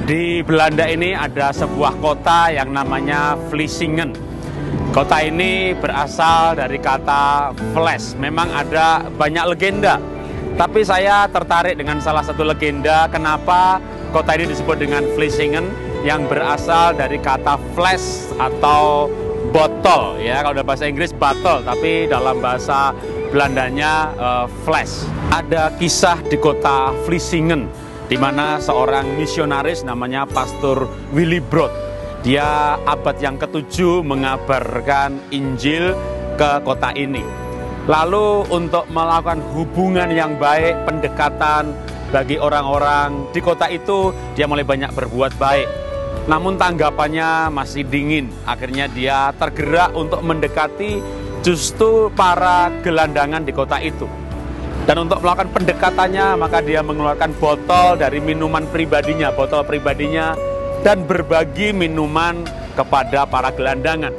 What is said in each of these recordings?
Di Belanda ini ada sebuah kota yang namanya Vlissingen. Kota ini berasal dari kata fles. Memang ada banyak legenda, tapi saya tertarik dengan salah satu legenda kenapa kota ini disebut dengan Vlissingen, yang berasal dari kata fles atau botol. Ya, kalau dalam bahasa Inggris bottle, tapi dalam bahasa Belandanya fles. Ada kisah di kota Vlissingen, di mana seorang misionaris namanya Pastor Willibrord, dia abad yang ke-7 mengabarkan Injil ke kota ini. Lalu untuk melakukan hubungan yang baik, pendekatan bagi orang-orang di kota itu, dia mulai banyak berbuat baik. Namun tanggapannya masih dingin. Akhirnya dia tergerak untuk mendekati justru para gelandangan di kota itu. Dan untuk melakukan pendekatannya, maka dia mengeluarkan botol dari minuman pribadinya, botol pribadinya, dan berbagi minuman kepada para gelandangan.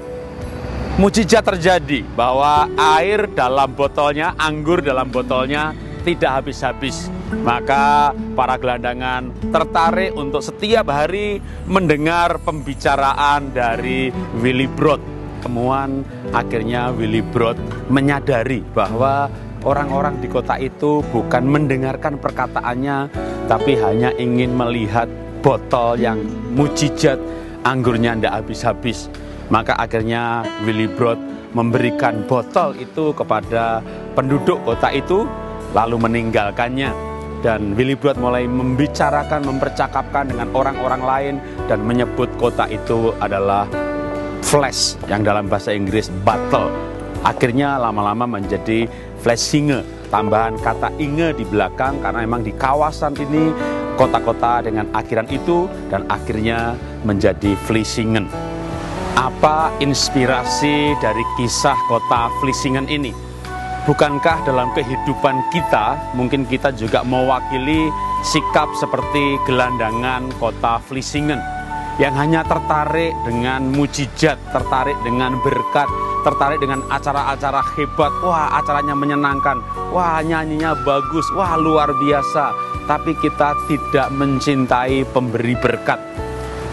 Mujizat terjadi bahwa air dalam botolnya, anggur dalam botolnya tidak habis-habis. Maka para gelandangan tertarik untuk setiap hari mendengar pembicaraan dari Willibrord. Temuan akhirnya Willibrord menyadari bahwa orang-orang di kota itu bukan mendengarkan perkataannya, tapi hanya ingin melihat botol yang mujizat, anggurnya tidak habis-habis. Maka akhirnya Willibrord memberikan botol itu kepada penduduk kota itu, lalu meninggalkannya. Dan Willibrord mulai membicarakan, mempercakapkan dengan orang-orang lain, dan menyebut kota itu adalah fles, yang dalam bahasa Inggris bottle. Akhirnya lama-lama menjadi Vlissingen, tambahan kata inge di belakang, karena memang di kawasan ini kota-kota dengan akhiran itu, dan akhirnya menjadi Vlissingen. Apa inspirasi dari kisah kota Vlissingen ini? Bukankah dalam kehidupan kita, mungkin kita juga mewakili sikap seperti gelandangan kota Vlissingen, yang hanya tertarik dengan mujizat, tertarik dengan berkat, tertarik dengan acara-acara hebat. Wah, acaranya menyenangkan, wah nyanyinya bagus, wah luar biasa. Tapi kita tidak mencintai pemberi berkat.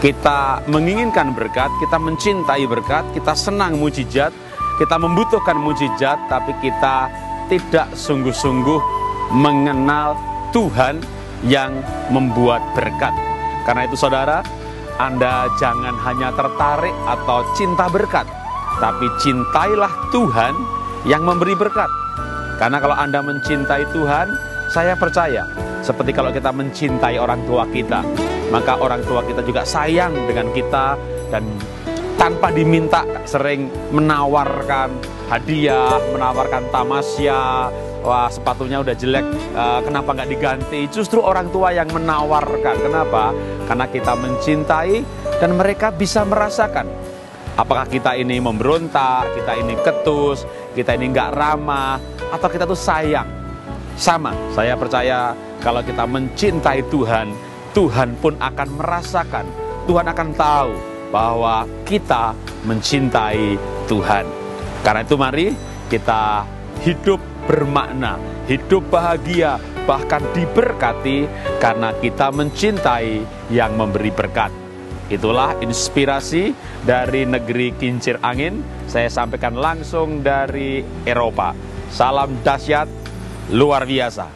Kita menginginkan berkat, kita mencintai berkat, kita senang mujizat, kita membutuhkan mujizat, tapi kita tidak sungguh-sungguh mengenal Tuhan yang membuat berkat. Karena itu saudara, Anda jangan hanya tertarik atau cinta berkat, tapi cintailah Tuhan yang memberi berkat. Karena kalau Anda mencintai Tuhan, saya percaya seperti kalau kita mencintai orang tua kita, maka orang tua kita juga sayang dengan kita, dan tanpa diminta sering menawarkan hadiah, menawarkan tamasya. Wah, sepatunya udah jelek, kenapa nggak diganti? Justru orang tua yang menawarkan. Kenapa? Karena kita mencintai, dan mereka bisa merasakan apakah kita ini memberontak, kita ini ketus, kita ini nggak ramah, atau kita tuh sayang. Sama, saya percaya kalau kita mencintai Tuhan, Tuhan pun akan merasakan, Tuhan akan tahu bahwa kita mencintai Tuhan. Karena itu mari kita hidup bermakna, hidup bahagia, bahkan diberkati karena kita mencintai yang memberi berkat. Itulah inspirasi dari negeri kincir angin. Saya sampaikan langsung dari Eropa. Salam dahsyat, luar biasa.